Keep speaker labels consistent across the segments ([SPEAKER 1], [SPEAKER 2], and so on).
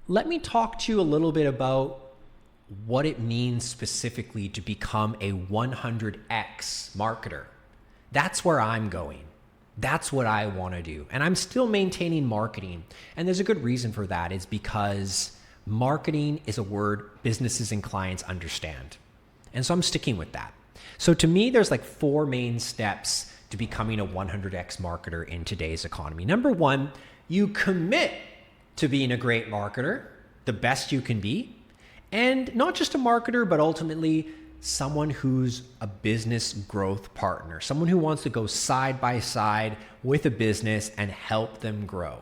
[SPEAKER 1] let me talk to you a little bit about what it means specifically to become a 100x marketer. That's where I'm going. That's what I want to do. And I'm still maintaining marketing. And there's a good reason for that. It's because marketing is a word businesses and clients understand. And so I'm sticking with that. So to me, there's like 4 main steps to becoming a 100x marketer in today's economy. Number 1, you commit to being a great marketer, the best you can be. And not just a marketer, but ultimately someone who's a business growth partner, someone who wants to go side by side with a business and help them grow.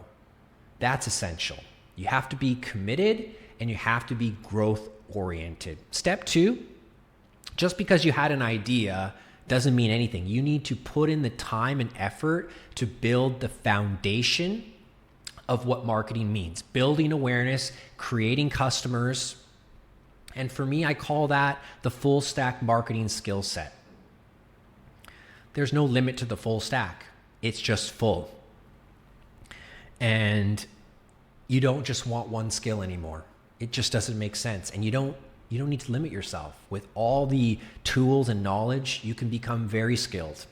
[SPEAKER 1] That's essential. You have to be committed and you have to be growth oriented. Step 2, just because you had an idea doesn't mean anything. You need to put in the time and effort to build the foundation of what marketing means, building awareness, creating customers. And for me, I call that the full stack marketing skill set. There's no limit to the full stack. It's just full. And you don't just want one skill anymore. It just doesn't make sense. And you don't need to limit yourself. With all the tools and knowledge, you can become very skilled.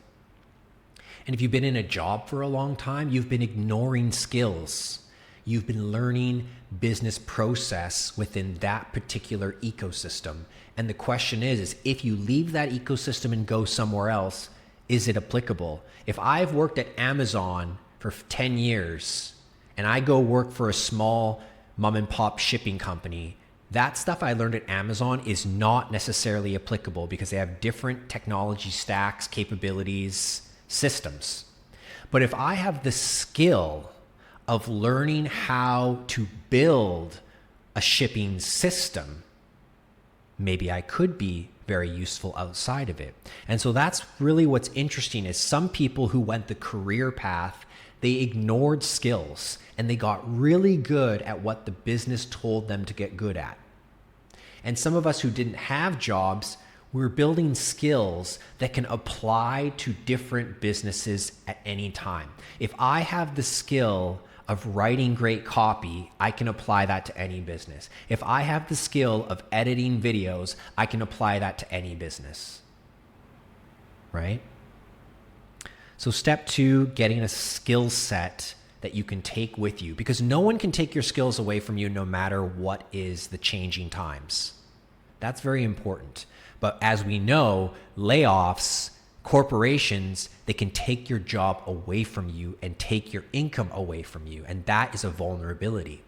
[SPEAKER 1] And if you've been in a job for a long time, you've been ignoring skills. You've been learning business process within that particular ecosystem. And the question is if you leave that ecosystem and go somewhere else, is it applicable? If I've worked at Amazon for 10 years and I go work for a small mom and pop shipping company, that stuff I learned at Amazon is not necessarily applicable because they have different technology stacks, capabilities, systems. But if I have the skill of learning how to build a shipping system, maybe I could be very useful outside of it. And so that's really what's interesting is some people who went the career path, they ignored skills and they got really good at what the business told them to get good at. And some of us who didn't have jobs, we're building skills that can apply to different businesses at any time. If I have the skill of writing great copy, I can apply that to any business. If I have the skill of editing videos, I can apply that to any business, right? So step 2, getting a skill set that you can take with you, because no one can take your skills away from you no matter what is the changing times. That's very important. But as we know, layoffs, corporations, they can take your job away from you and take your income away from you. And that is a vulnerability.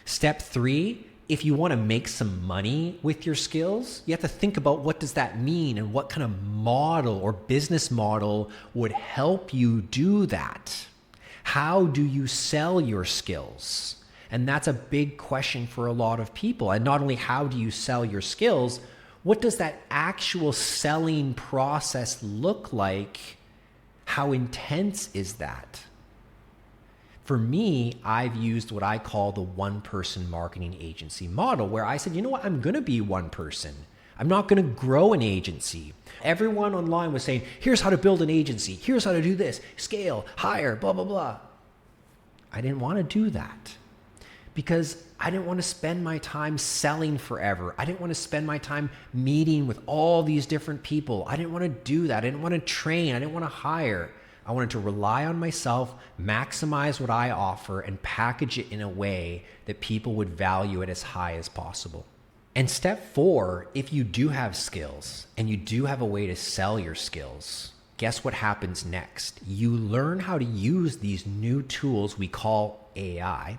[SPEAKER 1] Step 3, if you want to make some money with your skills, you have to think about what does that mean and what kind of model or business model would help you do that. How do you sell your skills? And that's a big question for a lot of people. And not only how do you sell your skills, what does that actual selling process look like? How intense is that? For me, I've used what I call the one-person marketing agency model, where I said, you know what, I'm going to be one person. I'm not going to grow an agency. Everyone online was saying, here's how to build an agency. Here's how to do this. Scale, hire, blah, blah, blah. I didn't want to do that because I didn't want to spend my time selling forever. I didn't want to spend my time meeting with all these different people. I didn't want to do that. I didn't want to train. I didn't want to hire. I wanted to rely on myself, maximize what I offer, and package it in a way that people would value it as high as possible. And step 4, if you do have skills and you do have a way to sell your skills, guess what happens next? You learn how to use these new tools we call AI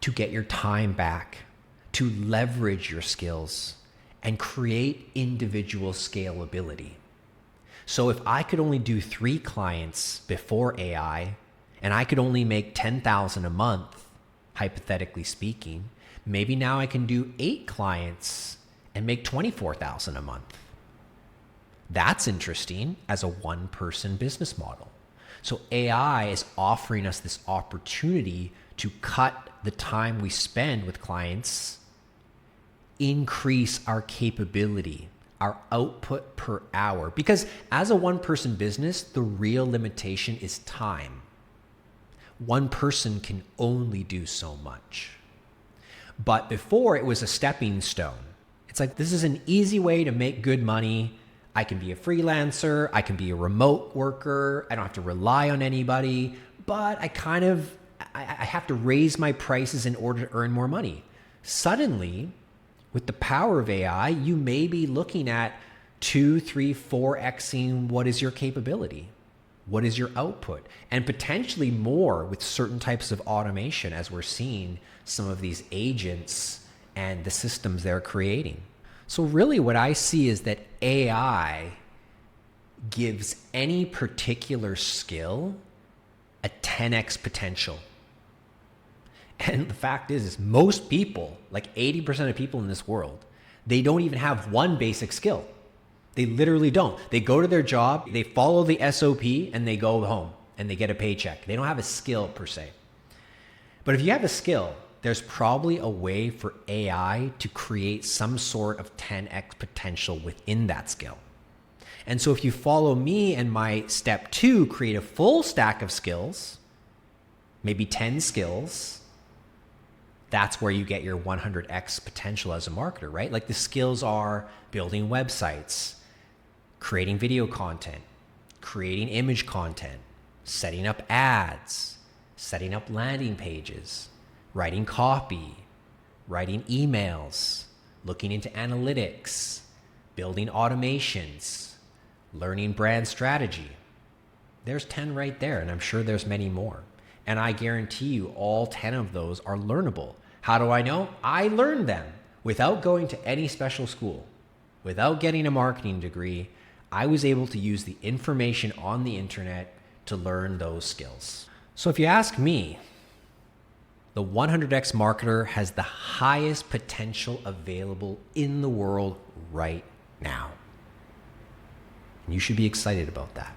[SPEAKER 1] to get your time back, to leverage your skills, and create individual scalability. So if I could only do 3 clients before AI, and I could only make $10,000 a month, hypothetically speaking, maybe now I can do 8 clients and make $24,000 a month. That's interesting as a one-person business model. So AI is offering us this opportunity to cut the time we spend with clients, increase our capability, our output per hour. Because as a one-person business, the real limitation is time. One person can only do so much. But before, it was a stepping stone. It's like, this is an easy way to make good money. I can be a freelancer. I can be a remote worker. I don't have to rely on anybody, but I have to raise my prices in order to earn more money. Suddenly, with the power of AI, you may be looking at 2, 3, 4xing what is your capability, what is your output, and potentially more with certain types of automation, as we're seeing some of these agents and the systems they're creating. So really what I see is that AI gives any particular skill a 10x potential. And the fact is most people, like 80% of people in this world, they don't even have one basic skill. They literally don't. They go to their job, they follow the SOP, and they go home and they get a paycheck. They don't have a skill per se. But if you have a skill, there's probably a way for AI to create some sort of 10x potential within that skill. And so if you follow me and my step 2, create a full stack of skills, maybe 10 skills, that's where you get your 100x potential as a marketer, right? Like the skills are building websites, creating video content, creating image content, setting up ads, setting up landing pages, writing copy, writing emails, looking into analytics, building automations, learning brand strategy. There's 10 right there, and I'm sure there's many more. And I guarantee you all 10 of those are learnable. How do I know? I learned them without going to any special school, without getting a marketing degree. I was able to use the information on the internet to learn those skills. So if you ask me, the 100x marketer has the highest potential available in the world right now. And you should be excited about that.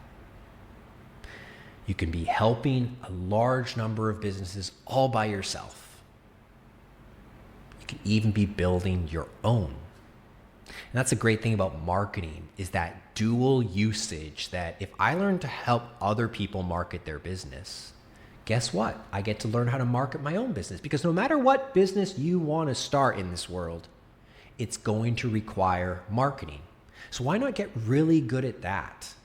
[SPEAKER 1] You can be helping a large number of businesses all by yourself. You can even be building your own. And that's a great thing about marketing, is that dual usage, that if I learn to help other people market their business, guess what? I get to learn how to market my own business, because no matter what business you want to start in this world, it's going to require marketing. So why not get really good at that?